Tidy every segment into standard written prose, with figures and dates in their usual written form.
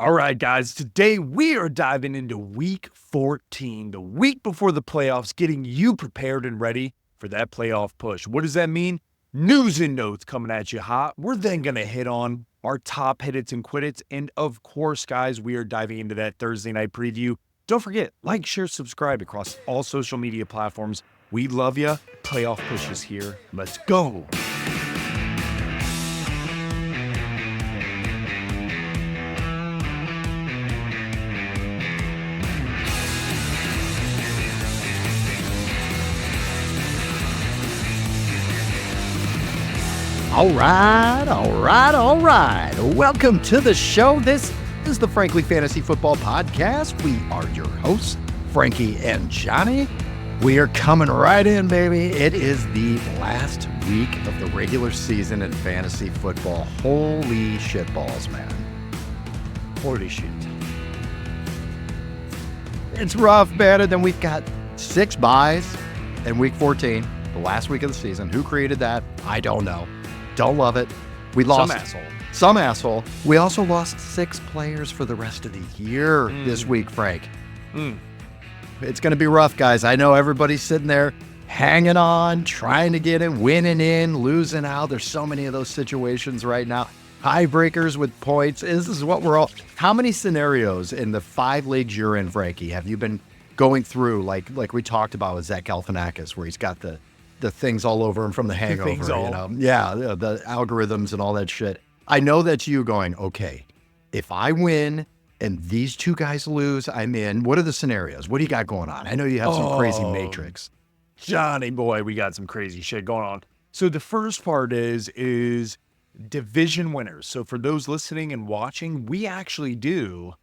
All right, guys, today we are diving into week 14, the week before the playoffs, getting you prepared and ready for that playoff push. What does that mean? News and notes coming at you hot. We're then going to hit on our top hit its and quit its. And of course, guys, we are diving into that Thursday night preview. Don't forget, like, share, subscribe across all social media platforms. We love you. Playoff push is here. Let's go. All right. Welcome to the show. This is the Frankly Fantasy Football Podcast. We are your hosts, Frankie and Johnny. We are coming right in, baby. It is the last week of the regular season in fantasy football. Holy shitballs, man. Holy shit. It's rough, man. And then we've got 6 buys in week 14, the last week of the season. Who created that? I don't know. Don't love it. We lost some asshole. We also lost 6 players for the rest of the year this week, Frank. It's going to be rough, guys. I know everybody's sitting there hanging on, trying to get in, winning in, losing out. There's so many of those situations right now. Tiebreakers with points. This is what we're all. How many scenarios in the 5 leagues you're in, Frankie, have you been going through, like we talked about with Zach Galifianakis, where he's got the things all over him from the hangover, Yeah, the algorithms and all that shit. I know that's you going, okay, if I win and these 2 guys lose, I'm in. What are the scenarios? What do you got going on? I know you have some crazy matrix. Johnny boy, we got some crazy shit going on. So the first part is division winners. So for those listening and watching, we actually do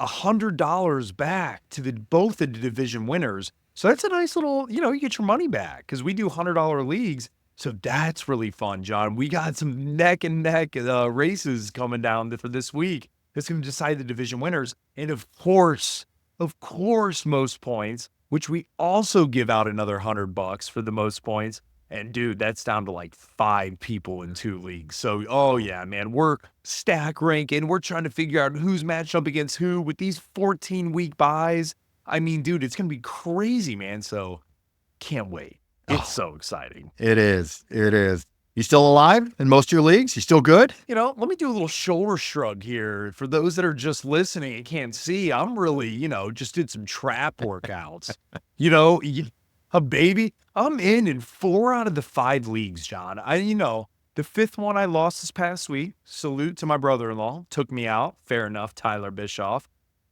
$100 back to both the division winners. So that's a nice little, you get your money back because we do $100 leagues. So that's really fun, John. We got some neck and neck races coming down for this week. That's going to decide the division winners. And of course, most points, which we also give out another $100 for the most points. And dude, that's down to like 5 people in 2 leagues. So, oh yeah, man, we're stack ranking. We're trying to figure out who's matched up against who with these 14-week buys. I mean, dude, it's going to be crazy, man. So can't wait. It's so exciting. It is. You still alive in most of your leagues? You still good? Let me do a little shoulder shrug here. For those that are just listening and can't see, I'm really, just did some trap workouts. A baby. I'm in 4 out of the 5 leagues, John. The 5th one I lost this past week. Salute to my brother-in-law. Took me out. Fair enough, Tyler Bischoff.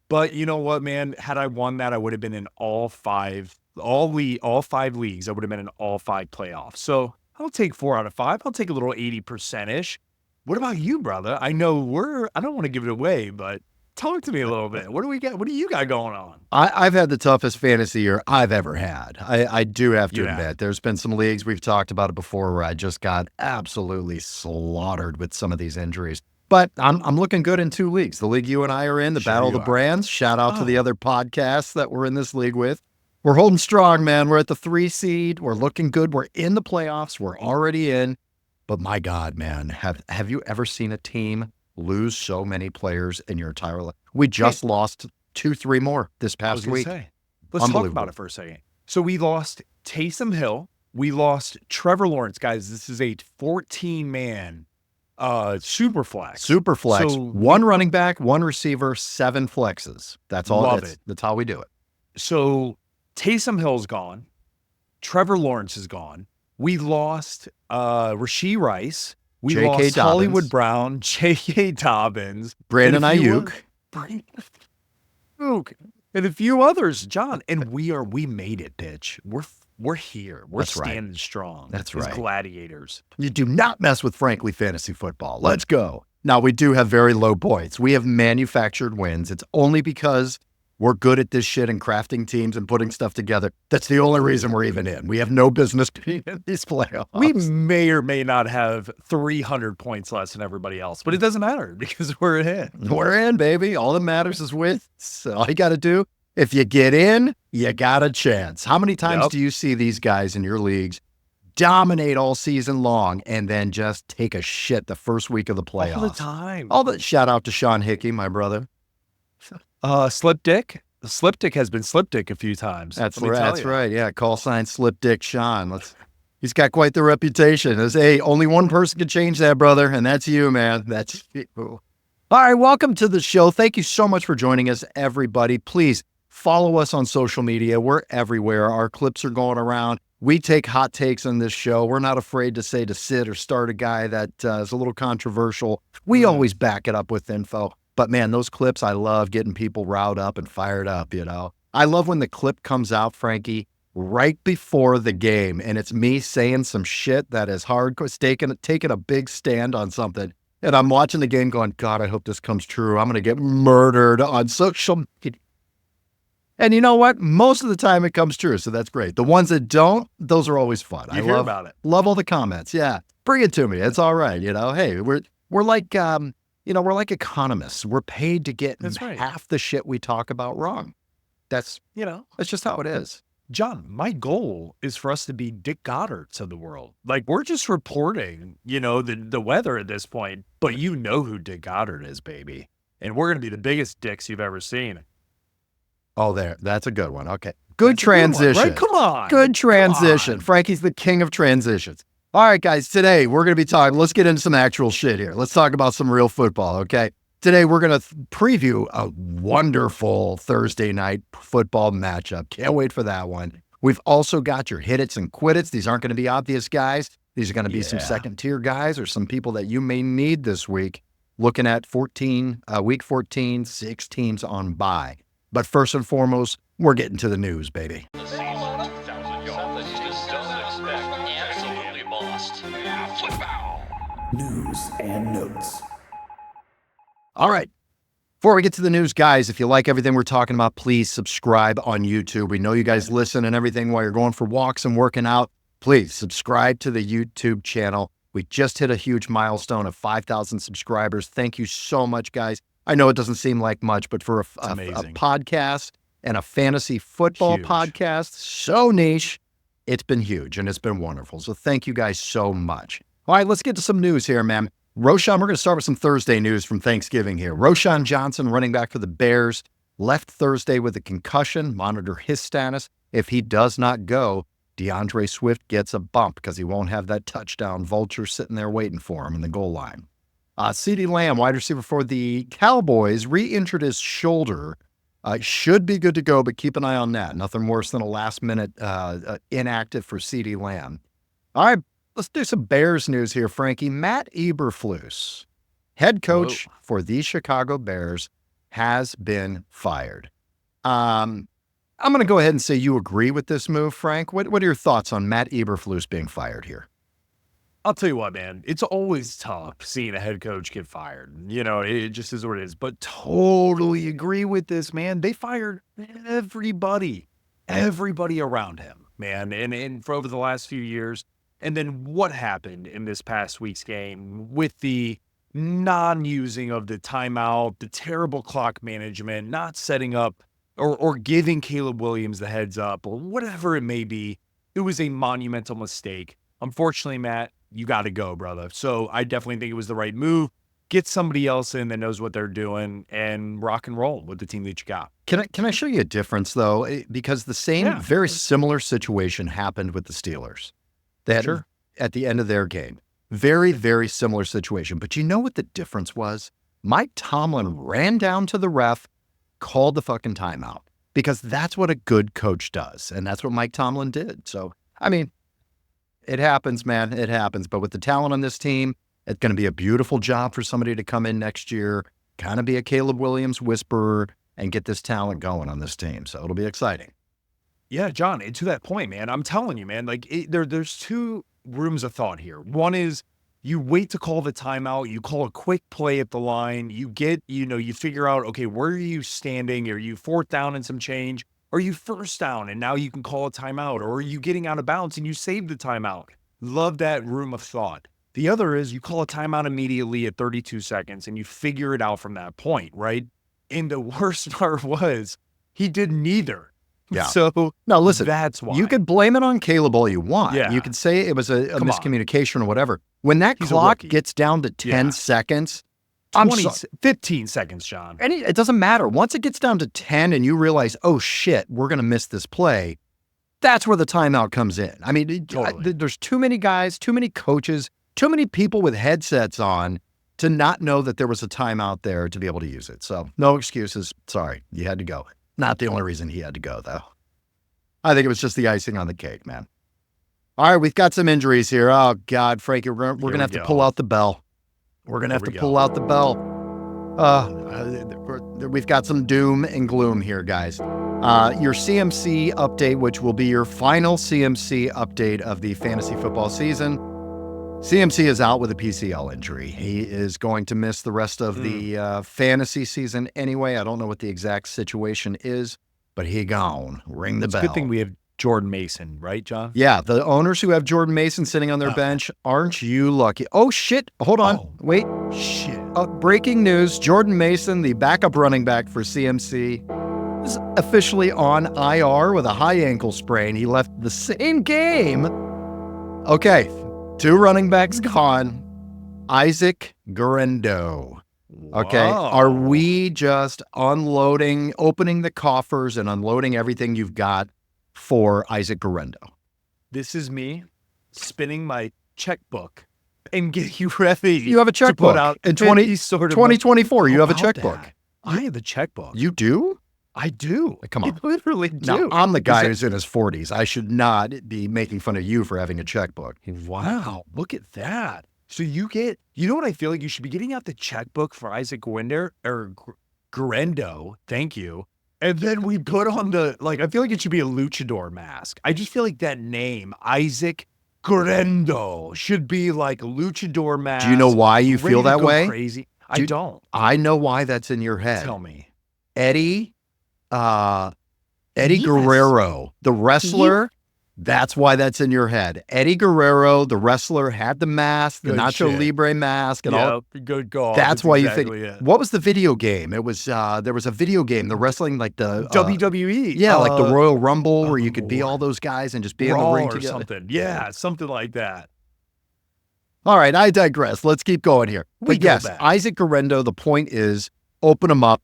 But you know what, man? Had I won that, I would have been in all 5 leagues. I would have been in all 5 playoffs. So I'll take 4 out of 5. I'll take a little 80%-ish. What about you, brother? I know I don't want to give it away, but talk to me a little bit. What do we got? What do you got going on? I've had the toughest fantasy year I've ever had. I do have to admit, there's been some leagues, we've talked about it before, where I just got absolutely slaughtered with some of these injuries. But I'm looking good in 2 leagues. The league you and I are in, the Battle of the Brands. Shout out to the other podcasts that we're in this league with. We're holding strong, man. We're at the 3 seed. We're looking good. We're in the playoffs. We're already in. But my God, man, have you ever seen a team lose so many players in your entire life? We just lost 2-3 more this past week. Let's talk about it for a second. So we lost Taysom Hill. We lost Trevor Lawrence. Guys, this is a 14-man super flex. So 1 running back, 1 receiver, 7 flexes. That's all. That's how we do it. So Taysom Hill's gone. Trevor Lawrence is gone. We lost Rashee Rice. We lost Hollywood Brown, J.K. Dobbins, Brandon Ayuk, and a few others, John. And we made it, bitch. We're here. We're standing strong. That's right. As gladiators. You do not mess with Frankly Fantasy Football. Let's go. Now, we do have very low points. We have manufactured wins. It's only because we're good at this shit and crafting teams and putting stuff together. That's the only reason we're even in. We have no business being in these playoffs. We may or may not have 300 points less than everybody else, but it doesn't matter because we're in. We're in, baby. All that matters is wins. So all you got to do, if you get in, you got a chance. How many times do you see these guys in your leagues dominate all season long and then just take a shit the first week of the playoffs? All the time. Shout out to Sean Hickey, my brother. Slip Dick. Slip Dick has been Slip Dick a few times. That's right. Yeah, call sign Slip Dick Sean. He's got quite the reputation. Hey, only one person can change that, brother, and that's you, man. That's you. All right, welcome to the show. Thank you so much for joining us, everybody. Please follow us on social media. We're everywhere. Our clips are going around. We take hot takes on this show. We're not afraid to say to sit or start a guy that is a little controversial. We always back it up with info. But man, those clips, I love getting people riled up and fired up, you know. I love when the clip comes out, Frankie, right before the game, and it's me saying some shit that is hardcore, taking a big stand on something. And I'm watching the game going, God, I hope this comes true. I'm going to get murdered on social media. And you know what? Most of the time it comes true, so that's great. The ones that don't, those are always fun. I hear about it. Love all the comments. Yeah, bring it to me. It's all right. You know, hey, we're like we're like economists. We're paid to get half the shit we talk about wrong. That's just how it is. John, my goal is for us to be Dick Goddards of the world. Like, we're just reporting, the weather at this point, but you know who Dick Goddard is, baby. And we're going to be the biggest dicks you've ever seen. Oh, that's a good one. Okay. Good transition. Good one, right? Come on. Good transition. Frankie's the king of transitions. All right, guys, today we're going to be talking, let's get into some actual shit here. Let's talk about some real football, okay? Today we're going to preview a wonderful Thursday night football matchup. Can't wait for that one. We've also got your hit-its and quit-its. These aren't going to be obvious guys. These are going to be some second-tier guys or some people that you may need this week. Looking at week 14, 6 teams on bye. But first and foremost, we're getting to the news, baby. News and notes. All right. Before we get to the news, guys, if you like everything we're talking about, please subscribe on YouTube. We know you guys listen and everything while you're going for walks and working out. Please subscribe to the YouTube channel. We just hit a huge milestone of 5,000 subscribers. Thank you so much, guys. I know it doesn't seem like much, but for a podcast and a fantasy football podcast, so niche, it's been huge and it's been wonderful. So thank you guys so much. All right, let's get to some news here, man. Roschon, we're going to start with some Thursday news from Thanksgiving here. Roschon Johnson, running back for the Bears, left Thursday with a concussion. Monitor his status. If he does not go, DeAndre Swift gets a bump because he won't have that touchdown vulture sitting there waiting for him in the goal line. CeeDee Lamb, wide receiver for the Cowboys, re-injured his shoulder. Should be good to go, but keep an eye on that. Nothing worse than a last-minute inactive for CeeDee Lamb. All right, let's do some Bears news here, Frankie. Matt Eberflus, head coach for the Chicago Bears, has been fired. I'm going to go ahead and say you agree with this move, Frank. What are your thoughts on Matt Eberflus being fired here? I'll tell you what, man, it's always tough seeing a head coach get fired. It just is what it is. But totally agree with this, man. They fired everybody around him, man. And for over the last few years. And then what happened in this past week's game with the non-using of the timeout, the terrible clock management, not setting up or giving Caleb Williams the heads up or whatever it may be. It was a monumental mistake. Unfortunately, Matt, you got to go, brother. So I definitely think it was the right move. Get somebody else in that knows what they're doing and rock and roll with the team that you got. Can I show you a difference, though? Because the same, very similar situation happened with the Steelers. At the end of their game. Very, very similar situation. But you know what the difference was? Mike Tomlin ran down to the ref, called the fucking timeout. Because that's what a good coach does. And that's what Mike Tomlin did. So, I mean, it happens, man. It happens. But with the talent on this team, it's going to be a beautiful job for somebody to come in next year, kind of be a Caleb Williams whisperer, and get this talent going on this team. So it'll be exciting. Yeah, John, and to that point, man, I'm telling you, man, like there's two rooms of thought here. One is you wait to call the timeout, you call a quick play at the line, you get, you figure out, okay, where are you standing? Are you fourth down and some change? Are you first down and now you can call a timeout? Or are you getting out of bounds and you save the timeout? Love that room of thought. The other is you call a timeout immediately at 32 seconds and you figure it out from that point, right? And the worst part was he did neither. Yeah. So now listen, that's why you could blame it on Caleb all you want. Yeah. You could say it was a miscommunication or whatever. When that clock gets down to 10 seconds, 15 seconds, John. And it doesn't matter. Once it gets down to 10 and you realize, oh shit, we're going to miss this play, that's where the timeout comes in. I mean, Totally. there's too many guys, too many coaches, too many people with headsets on to not know that there was a timeout there to be able to use it. So no excuses. Sorry, you had to go. Not the only reason he had to go, though. I think it was just the icing on the cake, man. All right, we've got some injuries here. Oh, God, Frankie, we're going to have to pull out the bell. We're going to have to pull out the bell. We've got some doom and gloom here, guys. Your CMC update, which will be your final CMC update of the fantasy football season. CMC is out with a PCL injury. He is going to miss the rest of the fantasy season anyway. I don't know what the exact situation is, but he gone. Ring the bell. It's a good thing we have Jordan Mason, right, John? Yeah, the owners who have Jordan Mason sitting on their bench, aren't you lucky? Oh, shit. Hold on. Wait. Shit. Breaking news. Jordan Mason, the backup running back for CMC, is officially on IR with a high ankle sprain. He left the same game. Okay. 2 running backs gone. Isaac Guerendo. Okay. Wow. Are we just opening the coffers and unloading everything you've got for Isaac Guerendo? This is me spinning my checkbook and getting you ready. You have a checkbook. To put out in 2024. you have a checkbook. I have a checkbook. You do? I do. Come on. I literally do. Now, I'm the guy who's in his 40s. I should not be making fun of you for having a checkbook. Wow. Look at that. So you know what I feel like? You should be getting out the checkbook for Isaac Guerendo. Thank you. And then we put on I feel like it should be a luchador mask. I just feel like that name, Isaac Guerendo, should be like a luchador mask. Do you know why you feel that way? Crazy. I don't. I know why that's in your head. Tell me. Eddie Guerrero, the wrestler. That's why that's in your head. Eddie Guerrero, the wrestler, had the mask, the Nacho Libre mask, and all. Good call. That's why you think. What was the video game? It was there was a video game, the wrestling, like the WWE. Yeah, like the Royal Rumble, where you could be all those guys and just be in the ring or together. Something. Yeah, something like that. All right, I digress. Let's keep going here. But yes, Isaac Guerendo. The point is, open him up.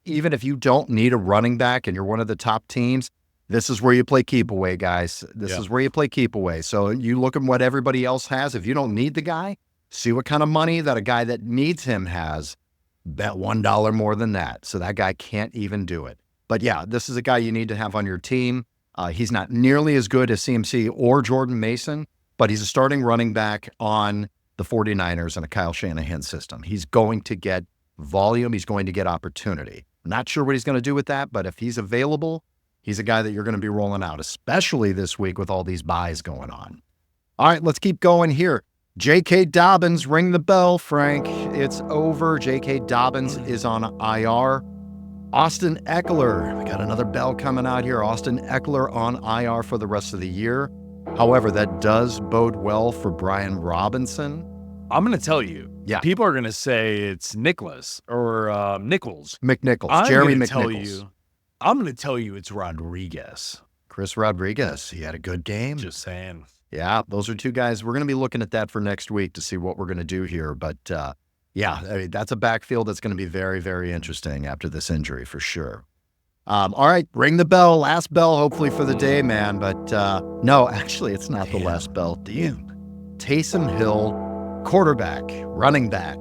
Even if you don't need a running back and you're one of the top teams, this is where you play keep away, guys. This is where you play keep away. So you look at what everybody else has. If you don't need the guy, see what kind of money that a guy that needs him has. Bet $1 more than that. So that guy can't even do it. But yeah, this is a guy you need to have on your team. He's not nearly as good as CMC or Jordan Mason, but he's a starting running back on the 49ers in a Kyle Shanahan system. He's going to get volume. He's going to get opportunity. Not sure what he's going to do with that, but if he's available, he's a guy that you're going to be rolling out, especially this week with all these buys going on. All right, let's keep going here. J.K. Dobbins, ring the bell, Frank. It's over. J.K. Dobbins is on IR. Austin Eckler, we got another bell coming out here. Austin Eckler on IR for the rest of the year. However, that does bode well for Brian Robinson. I'm going to tell you. Yeah. People are going to say it's Nicholas or Nichols. McNichols. Jeremy McNichols. I'm going to tell you it's Rodriguez. Chris Rodriguez. He had a good game. Just saying. Yeah, those are 2 guys. We're going to be looking at that for next week to see what we're going to do here. But yeah, I mean, that's a backfield that's going to be very, very interesting after this injury for sure. All right, ring the bell. Last bell, hopefully for the day, man. But no, actually, it's not the last bell. Taysom Hill, quarterback, running back,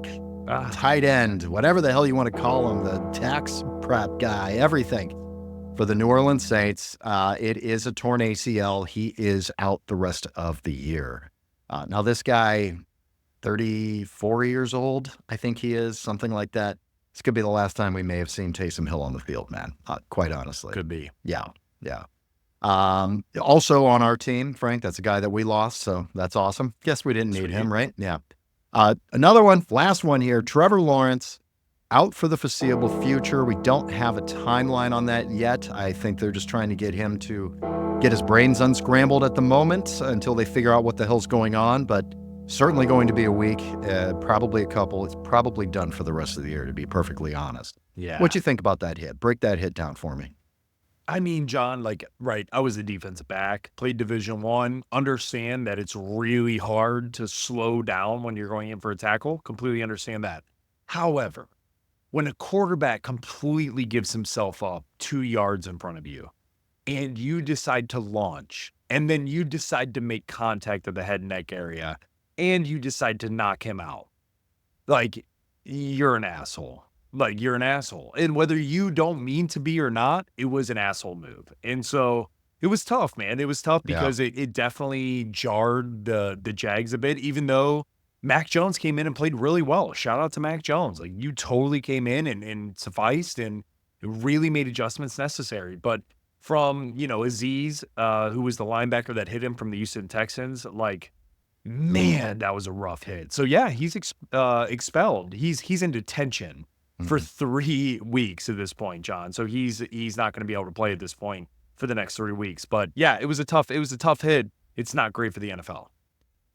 tight end, whatever the hell you want to call him, the tax prep guy, everything. For the New Orleans Saints, it is a torn ACL. He is out the rest of the year. Now, this guy, 34 years old, I think he is, something like that. This could be the last time we may have seen Taysom Hill on the field, man, quite honestly. Could be. Yeah. Also on our team, Frank, that's a guy that we lost, so that's awesome. Guess we didn't need him, right? Yeah. Another one, last one here, Trevor Lawrence, out for the foreseeable future. We don't have a timeline on that yet. I think they're just trying to get him to get his brains unscrambled at the moment until they figure out what the hell's going on, but certainly going to be a week, probably a couple. It's probably done for the rest of the year, to be perfectly honest. Yeah. What you think about that hit? Break that hit down for me. I mean, John, I was a defensive back, played Division I, understand that it's really hard to slow down when you're going in for a tackle. Completely understand that. However, when a quarterback completely gives himself up 2 yards in front of you and you decide to launch and then you decide to make contact at the head and neck area and you decide to knock him out, like, you're an asshole. Like, you're an asshole. And whether you don't mean to be or not, it was an asshole move. And so it was tough, man. It was tough because it definitely jarred the Jags a bit, even though Mac Jones came in and played really well. Shout out to Mac Jones. Like, you totally came in and sufficed and really made adjustments necessary. But from, Aziz, who was the linebacker that hit him from the Houston Texans, like, man, that was a rough hit. So yeah, he's expelled. He's in detention for 3 weeks at this point, John. So he's not going to be able to play at this point for the next 3 weeks. But yeah, it was a tough hit. It's not great for the NFL.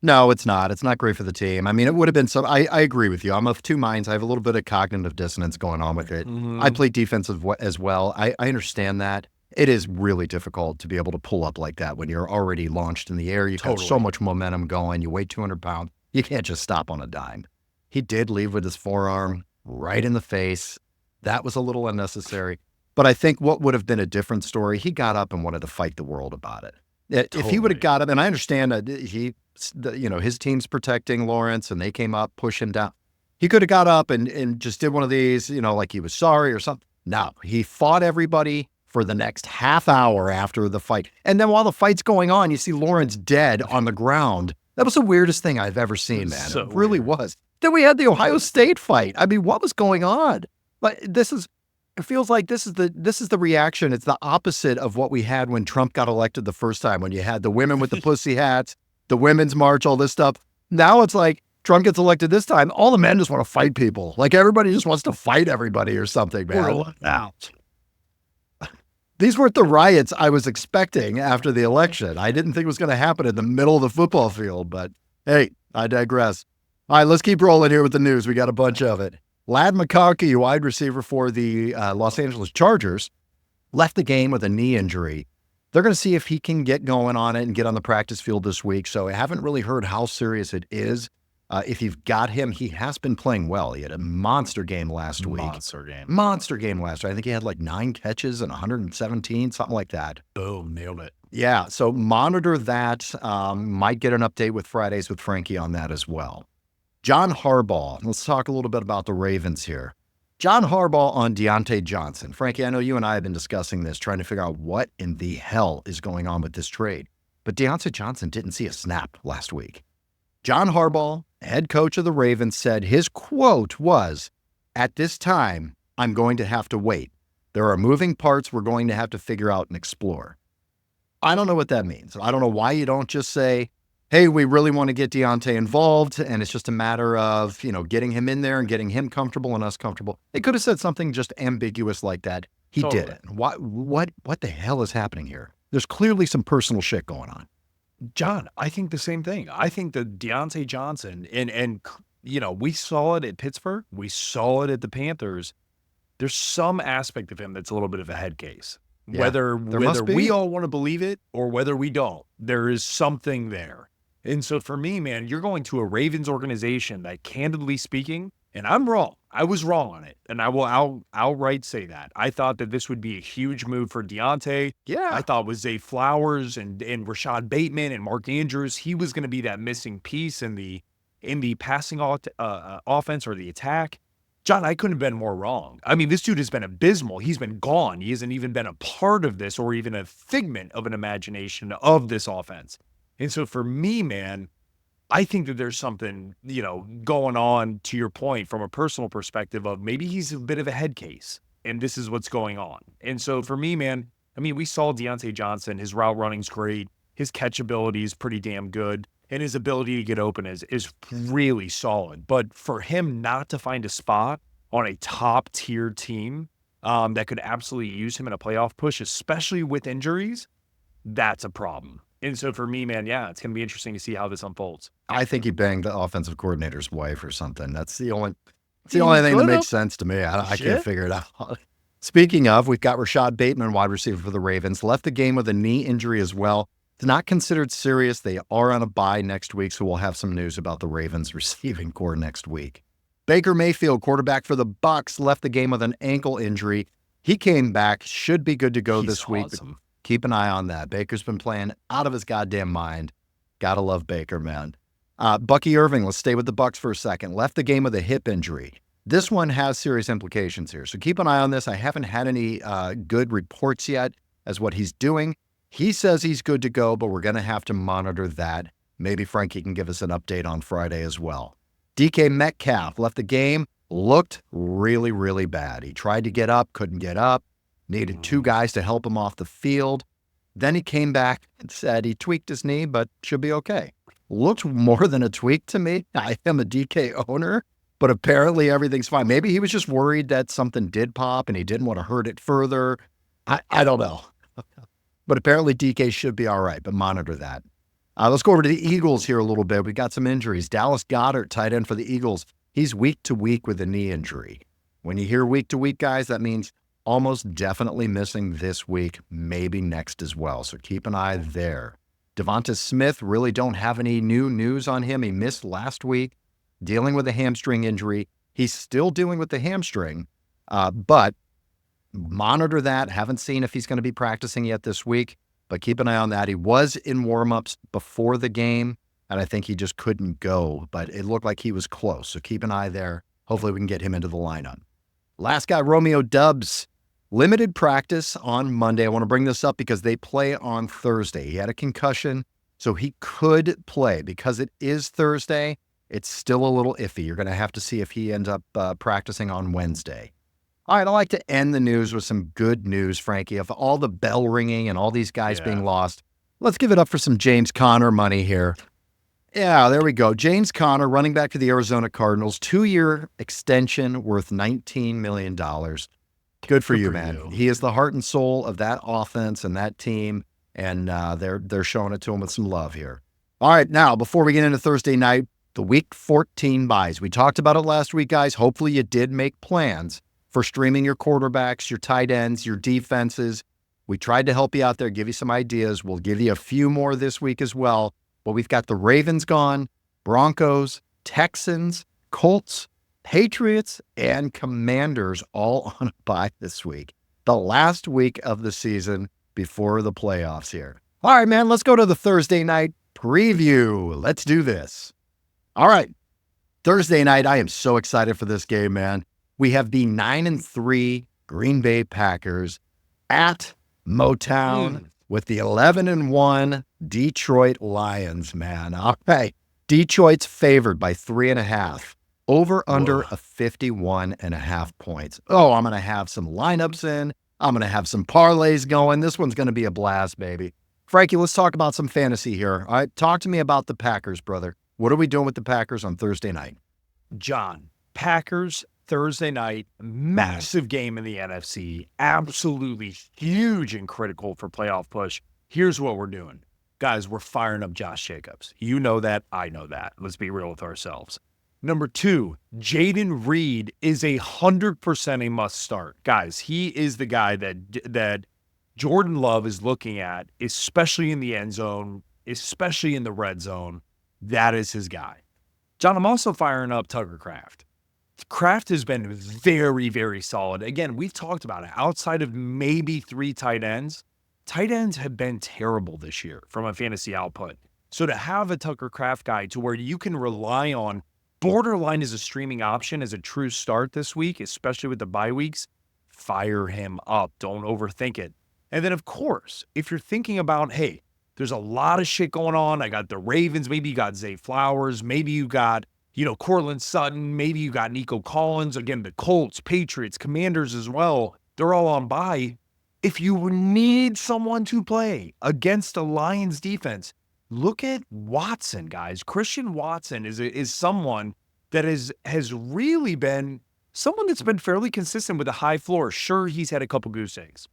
No, it's not. It's not great for the team. I mean, it would have been some. I agree with you. I'm of two minds. I have a little bit of cognitive dissonance going on with it. I play defensive as well. I understand that. It is really difficult to be able to pull up like that when you're already launched in the air. You've got so much momentum going. You weigh 200 pounds. You can't just stop on a dime. He did leave with his forearm right in the face. That was a little unnecessary. But I think what would have been a different story, he got up and wanted to fight the world about it. If he would have got up, and I understand that his team's protecting Lawrence and they came up, push him down. He could have got up and just did one of these, like he was sorry or something. No, he fought everybody for the next half hour after the fight. And then while the fight's going on, you see Lawrence dead on the ground. That was the weirdest thing I've ever seen, man. So it really was. Then we had the Ohio State fight. I mean, what was going on? But it feels like this is the reaction. It's the opposite of what we had when Trump got elected the first time, when you had the women with the pussy hats, the women's march, all this stuff. Now it's like Trump gets elected this time. All the men just want to fight people. Like everybody just wants to fight everybody or something, man. Out. These weren't the riots I was expecting after the election. I didn't think it was going to happen in the middle of the football field, but hey, I digress. All right, let's keep rolling here with the news. We got a bunch of it. Ladd McConkey, wide receiver for the Los Angeles Chargers, left the game with a knee injury. They're going to see if he can get going on it and get on the practice field this week. So I haven't really heard how serious it is. If you've got him, he has been playing well. He had a monster game last week. Monster game last week. I think he had like 9 catches and 117, something like that. Boom, nailed it. Yeah, so monitor that. Might get an update with Fridays with Frankie on that as well. John Harbaugh. Let's talk a little bit about the Ravens here. John Harbaugh on Deontay Johnson. Frankie, I know you and I have been discussing this, trying to figure out what in the hell is going on with this trade. But Deontay Johnson didn't see a snap last week. John Harbaugh, head coach of the Ravens, said his quote was, "At this time, I'm going to have to wait. There are moving parts we're going to have to figure out and explore." I don't know what that means. I don't know why you don't just say, hey, we really want to get Deontay involved, and it's just a matter of, getting him in there and getting him comfortable and us comfortable. They could have said something just ambiguous like that. He didn't. What the hell is happening here? There's clearly some personal shit going on. John, I think the same thing. I think that Deontay Johnson, and we saw it at Pittsburgh. We saw it at the Panthers. There's some aspect of him that's a little bit of a head case. Yeah, whether we all want to believe it or whether we don't, there is something there. And so for me, man, you're going to a Ravens organization that, candidly speaking, and I'm wrong. I was wrong on it. And I'll outright say that. I thought that this would be a huge move for Deontay. Yeah. I thought with Zay Flowers and Rashad Bateman and Mark Andrews, he was going to be that missing piece in the passing offense or the attack. John, I couldn't have been more wrong. I mean, this dude has been abysmal. He's been gone. He hasn't even been a part of this or even a figment of an imagination of this offense. And so for me, man, I think that there's something, going on, to your point, from a personal perspective of maybe he's a bit of a head case and this is what's going on. And so for me, man, I mean, we saw Deontay Johnson, his route running's great. His catchability is pretty damn good. And his ability to get open is really solid. But for him not to find a spot on a top tier team that could absolutely use him in a playoff push, especially with injuries, that's a problem. And so for me, man, yeah, it's going to be interesting to see how this unfolds. I think he banged the offensive coordinator's wife or something. That's the only thing that makes sense to me. I can't figure it out. Speaking of, we've got Rashad Bateman, wide receiver for the Ravens, left the game with a knee injury as well. It's not considered serious. They are on a bye next week, so we'll have some news about the Ravens receiving core next week. Baker Mayfield, quarterback for the Bucs, left the game with an ankle injury. He came back, should be good to go this week. Awesome. Keep an eye on that. Baker's been playing out of his goddamn mind. Gotta love Baker, man. Bucky Irving, let's stay with the Bucs for a second. Left the game with a hip injury. This one has serious implications here, so keep an eye on this. I haven't had any good reports yet as what he's doing. He says he's good to go, but we're going to have to monitor that. Maybe Frankie can give us an update on Friday as well. DK Metcalf left the game, looked really, really bad. He tried to get up, couldn't get up, needed two guys to help him off the field. Then he came back and said he tweaked his knee, but should be okay. Looked more than a tweak to me. I am a DK owner, but apparently everything's fine. Maybe he was just worried that something did pop and he didn't want to hurt it further. I don't know. But apparently DK should be all right, but monitor that. Let's go over to the Eagles here a little bit. We got some injuries. Dallas Goedert, tight end for the Eagles. He's week to week with a knee injury. When you hear week to week, guys, that means almost definitely missing this week, maybe next as well. So keep an eye there. Devonta Smith, really don't have any new news on him. He missed last week, dealing with a hamstring injury. He's still dealing with the hamstring, but monitor that. Haven't seen if he's going to be practicing yet this week, but keep an eye on that. He was in warmups before the game, and I think he just couldn't go, but it looked like he was close. So keep an eye there. Hopefully we can get him into the lineup. Last guy, Romeo Doubs. Limited practice on Monday. I want to bring this up because they play on Thursday. He had a concussion, so he could play. Because it is Thursday, it's still a little iffy. You're going to have to see if he ends up practicing on Wednesday. All right, I'd like to end the news with some good news, Frankie. Of all the bell ringing and all these guys being lost, let's give it up for some James Conner money here. Yeah, there we go. James Conner, running back to the Arizona Cardinals, 2-year extension worth $19 million. Good for you, man. He is the heart and soul of that offense and that team, and they're showing it to him with some love here. All right, now, before we get into Thursday night, the Week 14 buys. We talked about it last week, guys. Hopefully you did make plans for streaming your quarterbacks, your tight ends, your defenses. We tried to help you out there, give you some ideas. We'll give you a few more this week as well. But we've got the Ravens gone, Broncos, Texans, Colts, Patriots, and Commanders all on a bye this week. The last week of the season before the playoffs here. All right, man, let's go to the Thursday night preview. Let's do this. All right, Thursday night, I am so excited for this game, man. We have the 9-3 Green Bay Packers at Motown with the 11-1 Detroit Lions, man. All right, Detroit's favored by 3.5. Over under a 51.5 points. Oh, I'm going to have some lineups in. I'm going to have some parlays going. This one's going to be a blast, baby. Frankie, let's talk about some fantasy here. All right, talk to me about the Packers, brother. What are we doing with the Packers on Thursday night? John, Packers Thursday night, massive game in the NFC. Absolutely huge and critical for playoff push. Here's what we're doing. Guys, we're firing up Josh Jacobs. You know that. I know that. Let's be real with ourselves. Number 2, Jaden Reed is 100% a must start. Guys, he is the guy that Jordan Love is looking at, especially in the end zone, especially in the red zone. That is his guy. John, I'm also firing up Tucker Kraft. Kraft has been very, very solid. Again, we've talked about it. Outside of maybe 3 tight ends have been terrible this year from a fantasy output. So to have a Tucker Kraft guy to where you can rely on borderline as a streaming option as a true start this week, especially with the bye weeks, fire him up. Don't overthink it. And then, of course, if you're thinking about, hey, there's a lot of shit going on. I got the Ravens. Maybe you got Zay Flowers. Maybe you got, Cortland Sutton. Maybe you got Nico Collins. Again, the Colts, Patriots, Commanders as well. They're all on bye. If you need someone to play against a Lions defense, look at Watson, guys. Christian Watson is someone that has really been someone that's been fairly consistent with a high floor. Sure, he's had a couple goose eggs.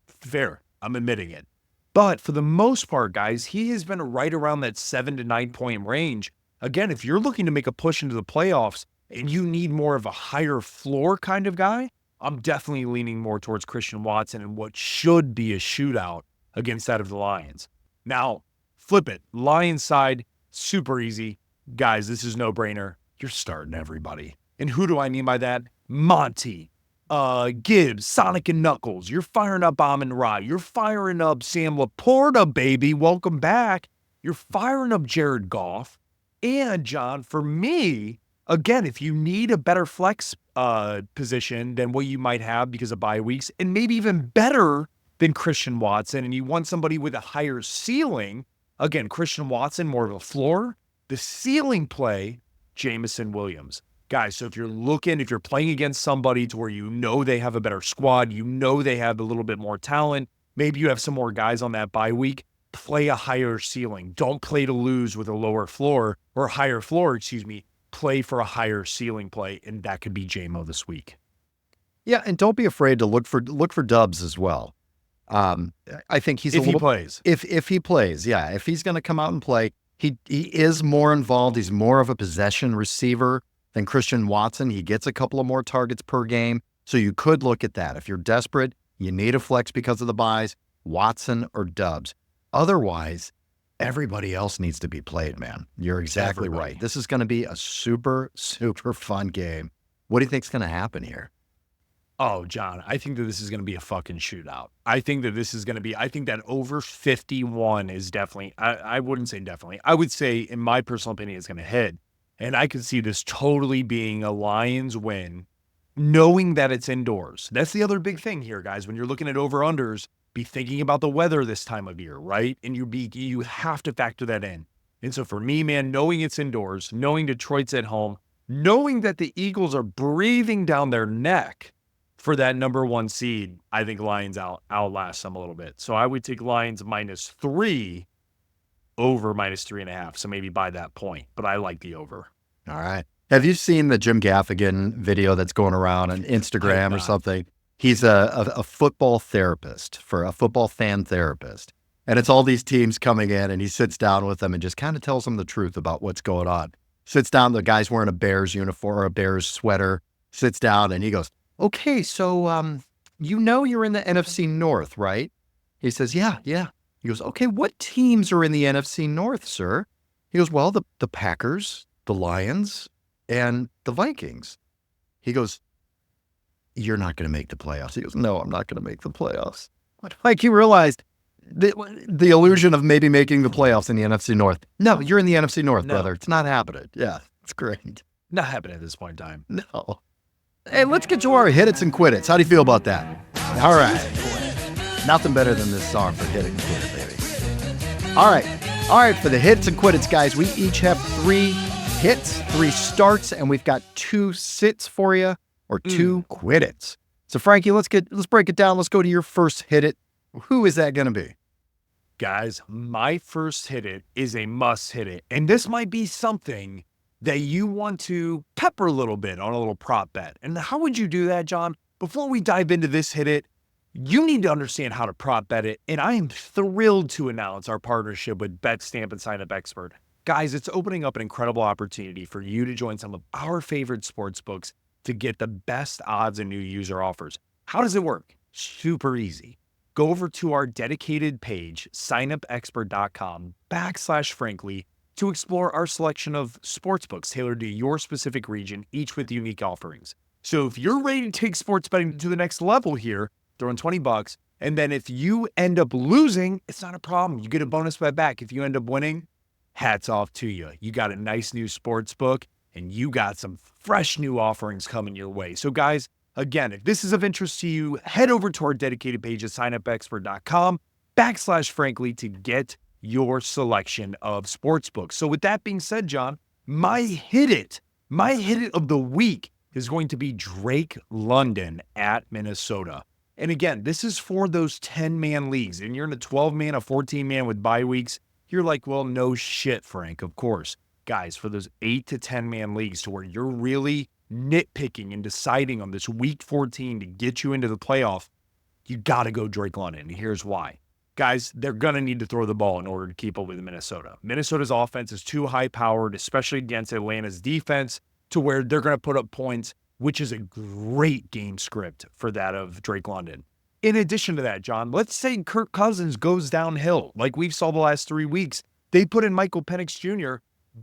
Fair. I'm admitting it. But for the most part, guys, he has been right around that 7 to 9 point range. Again, if you're looking to make a push into the playoffs and you need more of a higher floor kind of guy, I'm definitely leaning more towards Christian Watson and what should be a shootout against that of the Lions. Now, flip it. Lions side, super easy. Guys, this is no-brainer. You're starting everybody. And who do I mean by that? Monty, Gibbs, Sonic and Knuckles. You're firing up Amon Ra. You're firing up Sam Laporta, baby. Welcome back. You're firing up Jared Goff. And, John, for me, again, if you need a better flex position than what you might have because of bye weeks, and maybe even better than Christian Watson, and you want somebody with a higher ceiling, again, Christian Watson, more of a floor. The ceiling play, Jameson Williams. Guys, so if you're playing against somebody to where you know they have a better squad, you know they have a little bit more talent, maybe you have some more guys on that bye week, play a higher ceiling. Don't play to lose with a lower floor, or higher floor, play for a higher ceiling play, and that could be JMO this week. Yeah, and don't be afraid to look for dubs as well. I think he's if he plays. If he plays, yeah. If he's going to come out and play, he is more involved. He's more of a possession receiver than Christian Watson. He gets a couple of more targets per game. So you could look at that. If you're desperate, you need a flex because of the buys, Watson or Dubs. Otherwise, everybody else needs to be played, man. You're exactly right. This is going to be a super, super fun game. What do you think's going to happen here? Oh, John, I think that this is going to be a fucking shootout. I think that over 51 is definitely, I wouldn't say definitely. I would say, in my personal opinion, it's going to hit. And I could see this totally being a Lions win, knowing that it's indoors. That's the other big thing here, guys. When you're looking at over-unders, be thinking about the weather this time of year, right? And you have to factor that in. And so for me, man, knowing it's indoors, knowing Detroit's at home, knowing that the Eagles are breathing down their neck for that number one seed, I think Lions outlast them a little bit. So I would take Lions -3 over -3.5. So maybe by that point, but I like the over. All right. Have you seen the Jim Gaffigan video that's going around on Instagram or something? He's a football therapist, for a football fan therapist. And it's all these teams coming in, and he sits down with them and just kind of tells them the truth about what's going on. Sits down, the guy's wearing a Bears uniform or a Bears sweater, sits down and he goes, okay, so you're in the NFC North, right? He says, yeah. He goes, okay, what teams are in the NFC North, sir? He goes, well, the Packers, the Lions, and the Vikings. He goes, you're not going to make the playoffs. He goes, no, I'm not going to make the playoffs. Like, he realized the illusion of maybe making the playoffs in the NFC North. No, you're in the NFC North, brother. It's not happening. Yeah, it's great. Not happening at this point in time. No. Hey, let's get to our hit it's and quit it's. How do you feel about that? All right. Nothing better than this song for hit it and quit it, baby. All right. For the hits and quit it's, guys, we each have 3 hits, 3 starts, and we've got 2 sits for you, or 2 quit it's. So, Frankie, let's break it down. Let's go to your first hit it. Who is that going to be? Guys, my first hit it is a must hit it. And this might be something that you want to pepper a little bit on a little prop bet. And how would you do that, John? Before we dive into this hit it, you need to understand how to prop bet it. And I am thrilled to announce our partnership with BetStamp and Sign Up Expert. Guys, it's opening up an incredible opportunity for you to join some of our favorite sports books to get the best odds and new user offers. How does it work? Super easy. Go over to our dedicated page, signupexpert.com/frankly, to explore our selection of sports books tailored to your specific region, each with unique offerings. So if you're ready to take sports betting to the next level here, throw in $20, and then if you end up losing, it's not a problem. You get a bonus bet back. If you end up winning, hats off to you. You got a nice new sports book, and you got some fresh new offerings coming your way. So guys, again, if this is of interest to you, head over to our dedicated page at signupexpert.com/frankly to get your selection of sports books. So with that being said, John, my hit it of the week is going to be Drake London at Minnesota. And again, this is for those 10-man leagues, and you're in a 12-man, a 14-man with bye weeks. You're like, well, no shit, Frank, of course. Guys, for those 8 to 10-man leagues to where you're really nitpicking and deciding on this week 14 to get you into the playoff, you got to go Drake London. And here's why. Guys, they're going to need to throw the ball in order to keep up with Minnesota. Minnesota's offense is too high-powered, especially against Atlanta's defense, to where they're going to put up points, which is a great game script for that of Drake London. In addition to that, John, let's say Kirk Cousins goes downhill, like we've saw the last 3 weeks. They put in Michael Penix Jr.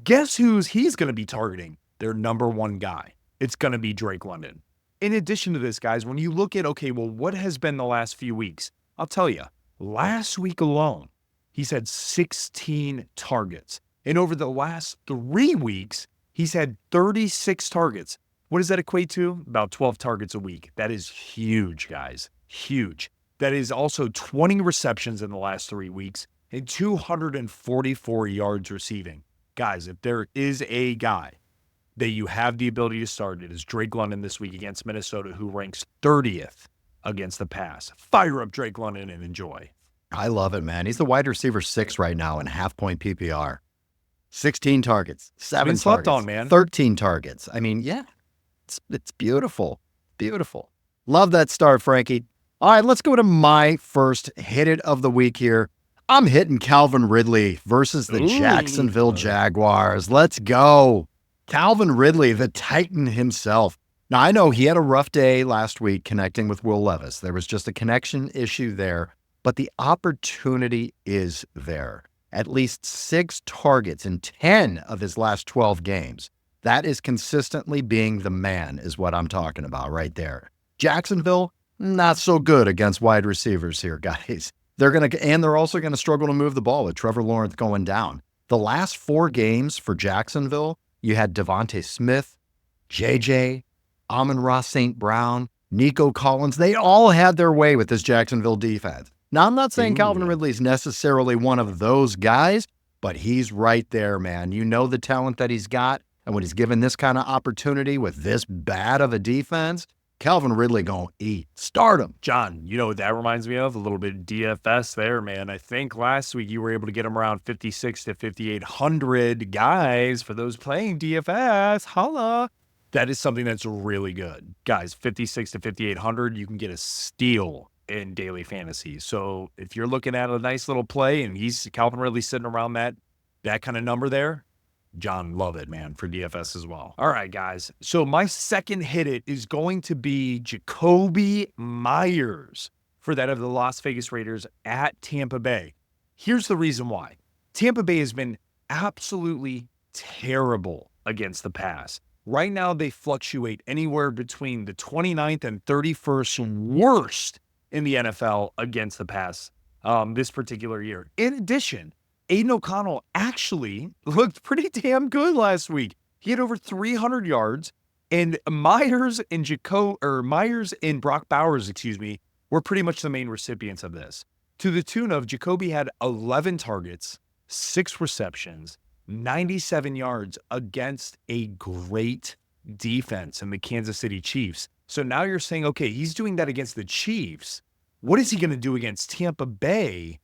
Guess he's going to be targeting? Their number one guy. it's going to be Drake London. In addition to this, guys, when you look at, okay, well, what has been the last few weeks? I'll tell you, last week alone, he's had 16 targets. And over the last 3 weeks, he's had 36 targets. What does that equate to? About 12 targets a week. That is huge, guys. Huge. That is also 20 receptions in the last 3 weeks and 244 yards receiving. Guys, if there is a guy that you have the ability to start, it is Drake London this week against Minnesota, who ranks 30th against the pass. Fire up Drake London and enjoy. I love it, man. He's the wide receiver 6 right now in half-point PPR. 16 targets, 7 slept targets, on, man. 13 targets. I mean, yeah, it's beautiful. Beautiful. Love that start, Frankie. All right, let's go to my first hit it of the week here. I'm hitting Calvin Ridley versus the Jacksonville Jaguars. Let's go. Calvin Ridley, the Titan himself. Now, I know he had a rough day last week connecting with Will Levis. There was just a connection issue there, but the opportunity is there. At least 6 targets in 10 of his last 12 games. That is consistently being the man, is what I'm talking about right there. Jacksonville, not so good against wide receivers here, guys. They're also going to struggle to move the ball with Trevor Lawrence going down. The last 4 games for Jacksonville, you had Devontae Smith, JJ, Amon-Ra St. Brown, Nico Collins. They all had their way with this Jacksonville defense. Now, I'm not saying Calvin Ridley's necessarily one of those guys, but he's right there, man. You know the talent that he's got, and when he's given this kind of opportunity with this bad of a defense, Calvin Ridley gonna eat. Start him. John, you know what that reminds me of? A little bit of DFS there, man. I think last week you were able to get him around 56 to 5,800 guys for those playing DFS. Holla. That is something that's really good. Guys, 56 to 5,800, you can get a steal in daily fantasy. So if you're looking at a nice little play and Calvin Ridley sitting around that kind of number there, John, love it, man, for DFS as well. All right, guys. So my second hit it is going to be Jacobi Myers for that of the Las Vegas Raiders at Tampa Bay. Here's the reason why. Tampa Bay has been absolutely terrible against the pass. Right now, they fluctuate anywhere between the 29th and 31st worst in the NFL against the pass this particular year. In addition, Aiden O'Connell actually looked pretty damn good last week. He had over 300 yards, and Myers and Brock Bowers, were pretty much the main recipients of this. To the tune of Jacobi had 11 targets, 6 receptions, 97 yards against a great defense in the Kansas City Chiefs. So now you're saying, okay, he's doing that against the Chiefs. What is he going to do against Tampa Bay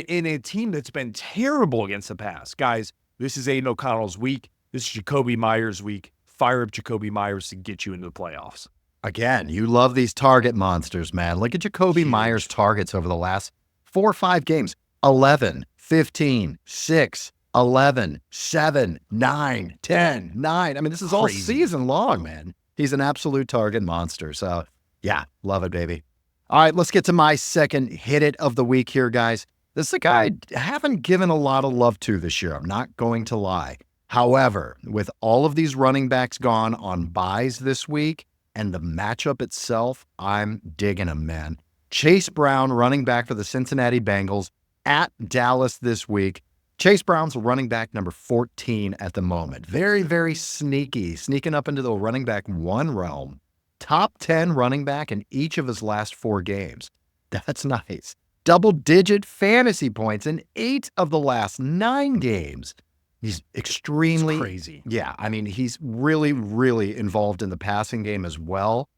in a team that's been terrible against the pass? Guys, this is Aiden O'Connell's week. This is Jacobi Myers' week. Fire up Jacobi Myers to get you into the playoffs. Again, you love these target monsters, man. Look at Jacobi Myers' targets over the last 4 or 5 games. 11, 15, 6, 11, 7, 9, 10, 9. I mean, this is all season long, man. He's an absolute target monster. So, yeah, love it, baby. All right, let's get to my second hit it of the week here, guys. This is a guy I haven't given a lot of love to this year. I'm not going to lie. However, with all of these running backs gone on buys this week and the matchup itself, I'm digging him, man. Chase Brown, running back for the Cincinnati Bengals at Dallas this week. Chase Brown's running back number 14 at the moment. Very, very sneaking up into the running back 1 realm. Top 10 running back in each of his last 4 games. That's nice. Double-digit fantasy points in 8 of the last 9 games. He's extremely crazy. Yeah, I mean, he's really, really involved in the passing game as well.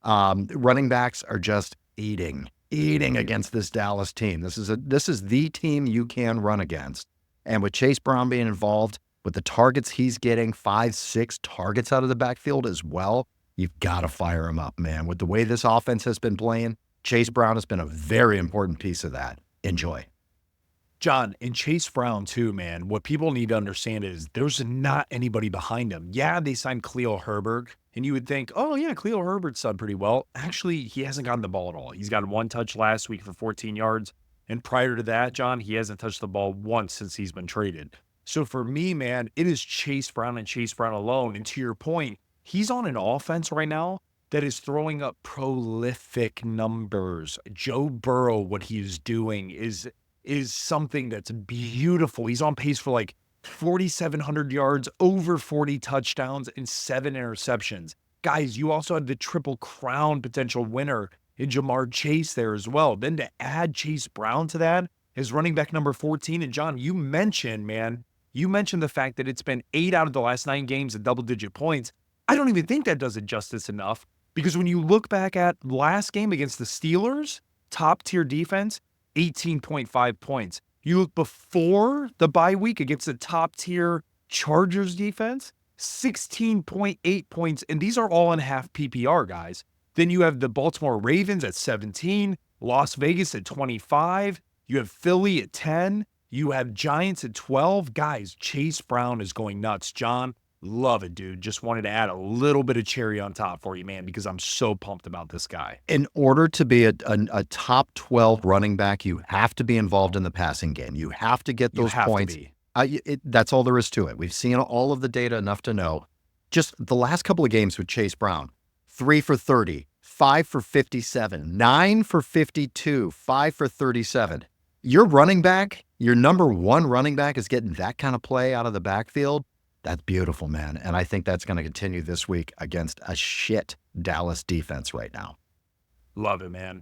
Running backs are just eating against this Dallas team. This is the team you can run against. And with Chase Brown being involved, with the targets he's getting, 5, 6 targets out of the backfield as well, you've got to fire him up, man. With the way this offense has been playing, Chase Brown has been a very important piece of that. Enjoy. John, and Chase Brown too, man, what people need to understand is there's not anybody behind him. Yeah, they signed Khalil Herbert, and you would think, oh yeah, Khalil Herbert's done pretty well. Actually, he hasn't gotten the ball at all. He's got 1 touch last week for 14 yards. And prior to that, John, he hasn't touched the ball once since he's been traded. So for me, man, it is Chase Brown and Chase Brown alone. And to your point, He's on an offense right now that is throwing up prolific numbers. Joe Burrow, what he's doing is something that's beautiful. He's on pace for like 4,700 yards, over 40 touchdowns, and 7 interceptions. Guys, you also had the Triple Crown potential winner in Jamar Chase there as well. Then to add Chase Brown to that as running back number 14. And John, you mentioned the fact that it's been 8 out of the last 9 games at double-digit points. I don't even think that does it justice enough, because when you look back at last game against the Steelers, top-tier defense, 18.5 points. You look before the bye week against the top-tier Chargers defense, 16.8 points, and these are all in half PPR, guys. Then you have the Baltimore Ravens at 17, Las Vegas at 25, you have Philly at 10, you have Giants at 12. Guys, Chase Brown is going nuts. John, love it, dude. Just wanted to add a little bit of cherry on top for you, man, because I'm so pumped about this guy. In order to be a top 12 running back, you have to be involved in the passing game. You have to get those points. That's all there is to it. We've seen all of the data enough to know. Just the last couple of games with Chase Brown, 3 for 30, 5 for 57, 9 for 52, 5 for 37. Your running back, your number one running back, is getting that kind of play out of the backfield. That's beautiful, man. And I think that's going to continue this week against a shit Dallas defense right now. Love it, man.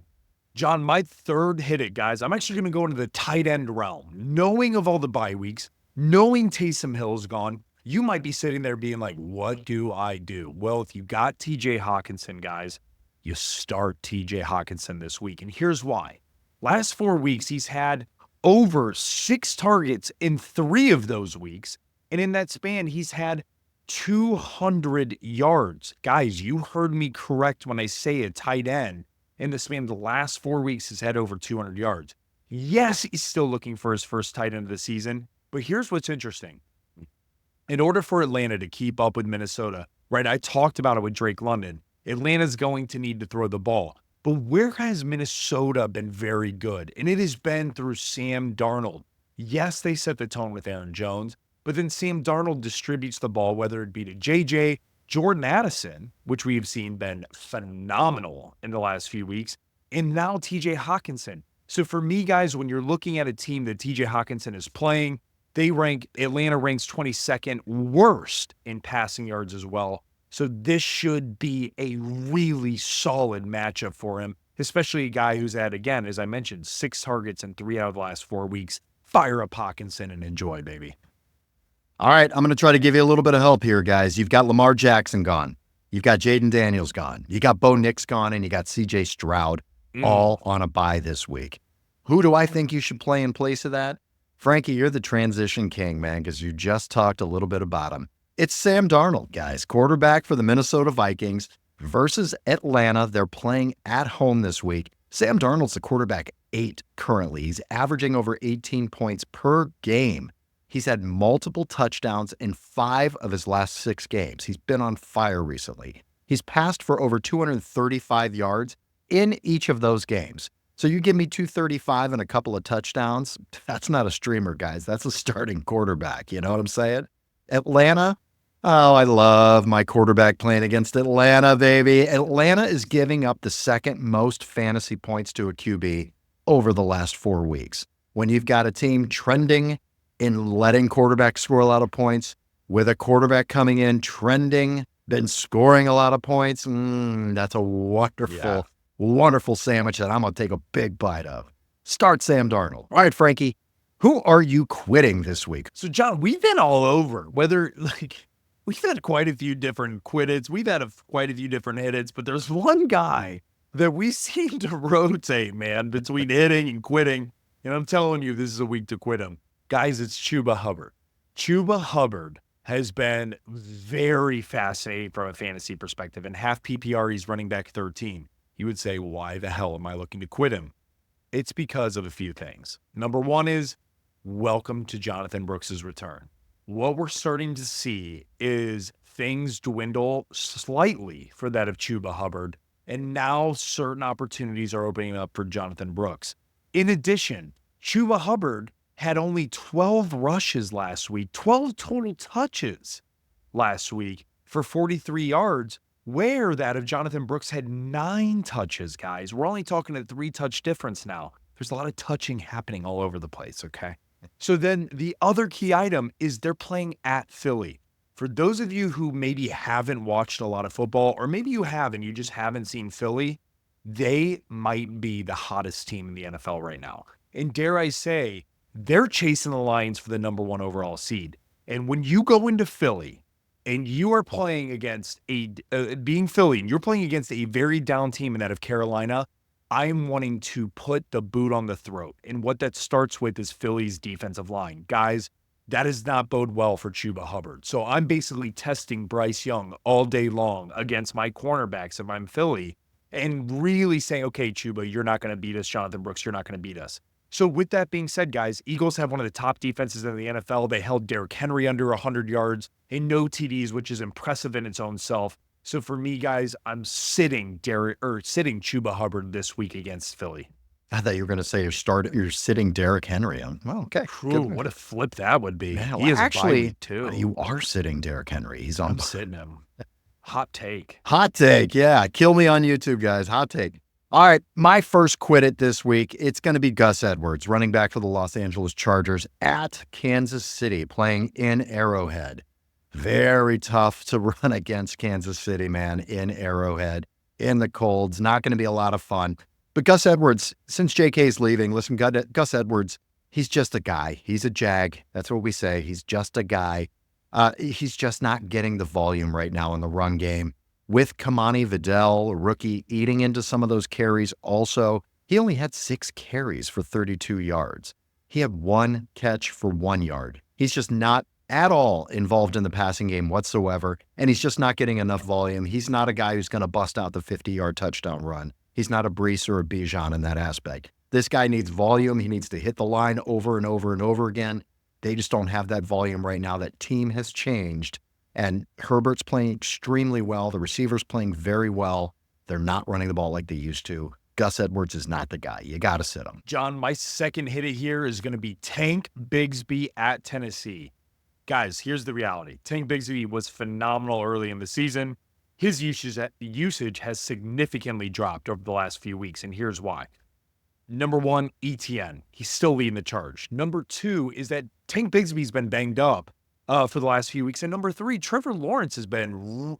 John, my third hit it, guys. I'm actually going to go into the tight end realm. Knowing of all the bye weeks, knowing Taysom Hill's gone, you might be sitting there being like, what do I do? Well, if you got TJ Hockenson, guys, you start TJ Hockenson this week. And here's why. Last 4 weeks, he's had over 6 targets in 3 of those weeks. And in that span, he's had 200 yards. Guys, you heard me correct when I say a tight end in the span of the last 4 weeks has had over 200 yards. Yes, he's still looking for his first tight end of the season, but here's what's interesting. In order for Atlanta to keep up with Minnesota, right, I talked about it with Drake London, Atlanta's going to need to throw the ball. But where has Minnesota been very good? And it has been through Sam Darnold. Yes, they set the tone with Aaron Jones, but then Sam Darnold distributes the ball, whether it be to JJ, Jordan Addison, which we have seen been phenomenal in the last few weeks, and now TJ Hockenson. So for me, guys, when you're looking at a team that TJ Hockenson is playing, Atlanta ranks 22nd worst in passing yards as well. So this should be a really solid matchup for him, especially a guy who's had, again, as I mentioned, 6 targets in 3 out of the last 4 weeks. Fire up Hockenson and enjoy, baby. All right, I'm going to try to give you a little bit of help here, guys. You've got Lamar Jackson gone. You've got Jaden Daniels gone. You got Bo Nix gone, and you got CJ Stroud all on a bye this week. Who do I think you should play in place of that? Frankie, you're the transition king, man, because you just talked a little bit about him. It's Sam Darnold, guys, quarterback for the Minnesota Vikings versus Atlanta. They're playing at home this week. Sam Darnold's the quarterback 8 currently. He's averaging over 18 points per game. He's had multiple touchdowns in 5 of his last 6 games. He's been on fire recently. He's passed for over 235 yards in each of those games. So you give me 235 and a couple of touchdowns, that's not a streamer, guys. That's a starting quarterback. You know what I'm saying? Atlanta, oh, I love my quarterback playing against Atlanta, baby. Atlanta is giving up the second most fantasy points to a QB over the last 4 weeks. When you've got a team trending in letting quarterbacks score a lot of points, with a quarterback coming in trending, then scoring a lot of points, that's a wonderful sandwich that I'm going to take a big bite of. Start Sam Darnold. All right, Frankie, who are you quitting this week? So, John, we've been all over. We've had quite a few different quit-its. We've had quite a few different hit-its, but there's one guy that we seem to rotate, man, between hitting and quitting. And I'm telling you, this is a week to quit him. Guys, it's Chuba Hubbard. Chuba Hubbard has been very fascinating from a fantasy perspective. In half PPR, he's running back 13. You would say, why the hell am I looking to quit him? It's because of a few things. Number one is, welcome to Jonathan Brooks's return. What we're starting to see is things dwindle slightly for that of Chuba Hubbard, and now certain opportunities are opening up for Jonathan Brooks. In addition, Chuba Hubbard had only 12 rushes last week, 12 total touches last week, for 43 yards, where that of Jonathan Brooks had 9 touches, guys. We're only talking a 3-touch difference now. There's a lot of touching happening all over the place, okay? So then the other key item is they're playing at Philly. For those of you who maybe haven't watched a lot of football, or maybe you have and you just haven't seen Philly, they might be the hottest team in the NFL right now. And dare I say, they're chasing the Lions for the number 1 overall seed. And when you go into Philly and you are playing against being Philly, and you're playing against a very down team in that of Carolina, I'm wanting to put the boot on the throat. And what that starts with is Philly's defensive line. Guys, that does not bode well for Chuba Hubbard. So I'm basically testing Bryce Young all day long against my cornerbacks if I'm Philly and really saying, okay, Chuba, you're not going to beat us. Jonathan Brooks, you're not going to beat us. So with that being said, guys, Eagles have one of the top defenses in the NFL. They held Derrick Henry under 100 yards and no TDs, which is impressive in its own self. So for me, guys, I'm sitting Chuba Hubbard this week against Philly. I thought you were going to say you're sitting Derrick Henry. Well, okay. Ooh, what a flip that would be. Man, he is actually, too. You are sitting Derrick Henry. I'm sitting him. Hot take. Hot take. Yeah. Kill me on YouTube, guys. Hot take. All right. My first quit it this week. It's going to be Gus Edwards, running back for the Los Angeles Chargers at Kansas City, playing in Arrowhead. Very tough to run against Kansas City, man, in Arrowhead, in the colds. Not going to be a lot of fun. But Gus Edwards, since JK's leaving, listen, Gus Edwards, he's just a guy. He's a jag. That's what we say. He's just a guy. He's just not getting the volume right now in the run game. With Kamani Vidal, a rookie, eating into some of those carries also, he only had 6 carries for 32 yards. He had 1 catch for 1 yard. He's just not at all involved in the passing game whatsoever, and he's just not getting enough volume. He's not a guy who's going to bust out the 50-yard touchdown run. He's not a Brees or a Bijan in that aspect. This guy needs volume. He needs to hit the line over and over and over again. They just don't have that volume right now. That team has changed, and Herbert's playing extremely well. The receivers playing very well. They're not running the ball like they used to. Gus Edwards is not the guy. You got to sit him. John, my second hit here is going to be Tank Bigsby at Tennessee. Guys, here's the reality. Tank Bigsby was phenomenal early in the season. His usage has significantly dropped over the last few weeks, and here's why. Number 1, ETN. He's still leading the charge. Number 2 is that Tank Bigsby's been banged up for the last few weeks. And number 3, Trevor Lawrence has been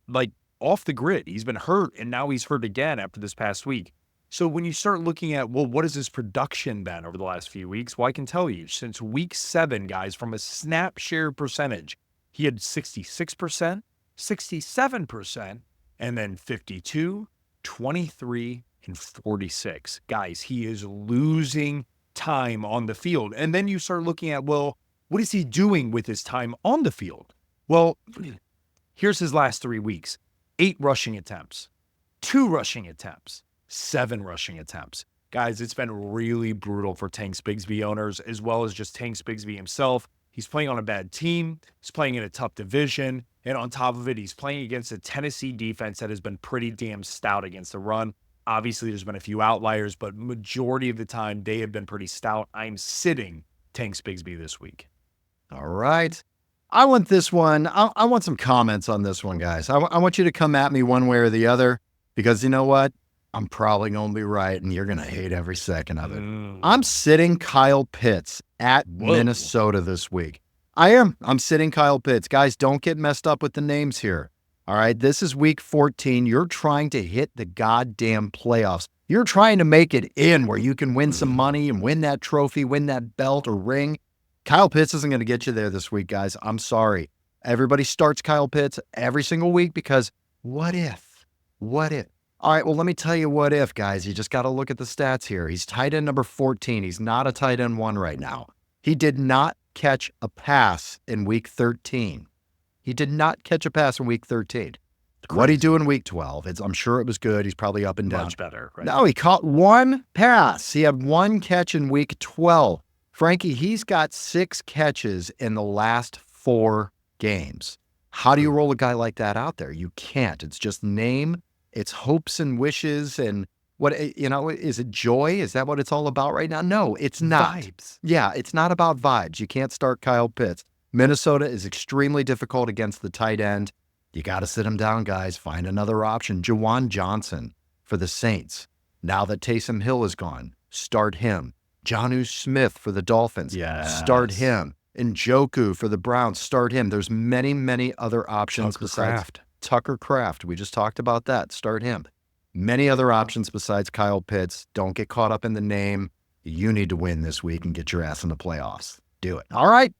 off the grid. He's been hurt, and now he's hurt again after this past week. So when you start looking at, well, what has his production been over the last few weeks? Well, I can tell you, since week 7, guys, from a snap share percentage, he had 66%, 67%, and then 52, 23, and 46. Guys, he is losing time on the field. And then you start looking at, well, what is he doing with his time on the field? Well, here's his last 3 weeks. 8 rushing attempts, 2 rushing attempts, 7 rushing attempts. Guys, it's been really brutal for Tank Bigsby owners, as well as just Tank Bigsby himself. He's playing on a bad team. He's playing in a tough division. And on top of it, he's playing against a Tennessee defense that has been pretty damn stout against the run. Obviously, there's been a few outliers, but majority of the time, they have been pretty stout. I'm sitting Tank Bigsby this week. All right. I want this one. I want some comments on this one, guys. I want you to come at me one way or the other, because you know what? I'm probably going to be right, and you're going to hate every second of it. I'm sitting Kyle Pitts at Minnesota this week. I am. I'm sitting Kyle Pitts. Guys, don't get messed up with the names here. All right, this is week 14. You're trying to hit the goddamn playoffs. You're trying to make it in where you can win some money and win that trophy, win that belt or ring. Kyle Pitts isn't going to get you there this week, guys. I'm sorry. Everybody starts Kyle Pitts every single week because what if? What if? All right, well, let me tell you what if, guys. You just got to look at the stats here. He's tight end number 14. He's not a tight end 1 right now. He did not catch a pass in week 13. He did not catch a pass in week 13. What did he do in week 12? I'm sure it was good. He's probably up and down. Much better, right? No, he caught 1 pass. He had 1 catch in week 12. Frankie, he's got 6 catches in the last 4 games. How do you roll a guy like that out there? You can't. It's just name. It's hopes and wishes and what, is it joy? Is that what it's all about right now? No, it's not. Vibes. Yeah, it's not about vibes. You can't start Kyle Pitts. Minnesota is extremely difficult against the tight end. You got to sit him down, guys. Find another option. Juwan Johnson for the Saints. Now that Taysom Hill is gone, start him. Jonnu Smith for the Dolphins. Start him. Njoku for the Browns. Start him. There's many, many other options besides Tucker Kraft. We just talked about that. Start him. Many other options besides Kyle Pitts. Don't get caught up in the name. You need to win this week and get your ass in the playoffs. Do it. All right.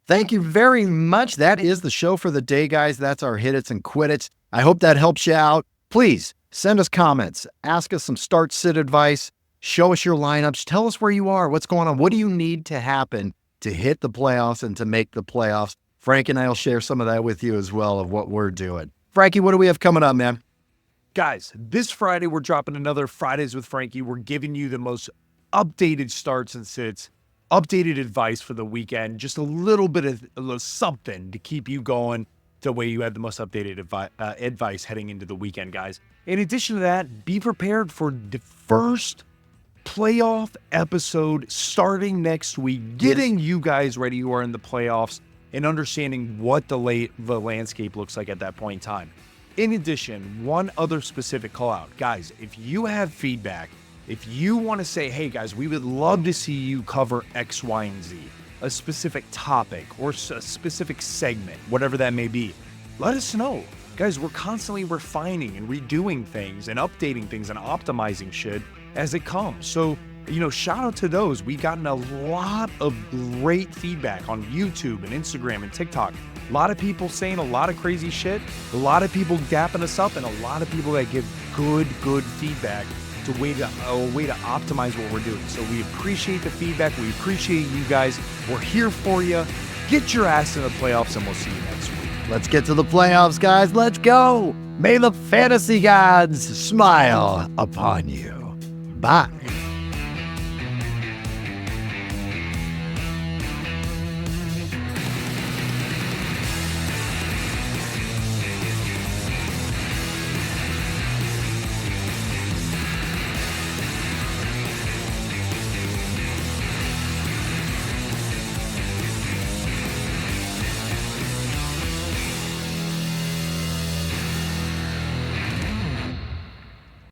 Thank you very much. That is the show for the day, guys. That's our hit it's and quit it's. I hope that helps you out. Please send us comments. Ask us some start-sit advice. Show us your lineups. Tell us where you are. What's going on? What do you need to happen to hit the playoffs and to make the playoffs? Frank and I will share some of that with you as well of what we're doing. Frankie, what do we have coming up, man? Guys, this Friday, we're dropping another Fridays with Frankie. We're giving you the most updated starts and sits, updated advice for the weekend, just a little bit of something to keep you going the way you have the most updated advice heading into the weekend, guys. In addition to that, be prepared for the first playoff episode starting next week, getting you guys ready who are in the playoffs and understanding what the landscape looks like at that point in time. In addition, one other specific call out. Guys, if you have feedback, if you want to say, hey guys, we would love to see you cover X, Y, and Z, a specific topic or a specific segment, whatever that may be, let us know. Guys, we're constantly refining and redoing things and updating things and optimizing shit as it comes. So, shout out to those. We've gotten a lot of great feedback on YouTube and Instagram and TikTok. A lot of people saying a lot of crazy shit, a lot of people dapping us up, and a lot of people that give good feedback to a way to optimize what we're doing. So we appreciate the feedback. We appreciate you guys. We're here for you. Get your ass in the playoffs, and we'll see you next week. Let's get to the playoffs, guys. Let's go. May the fantasy gods smile upon you. Bye.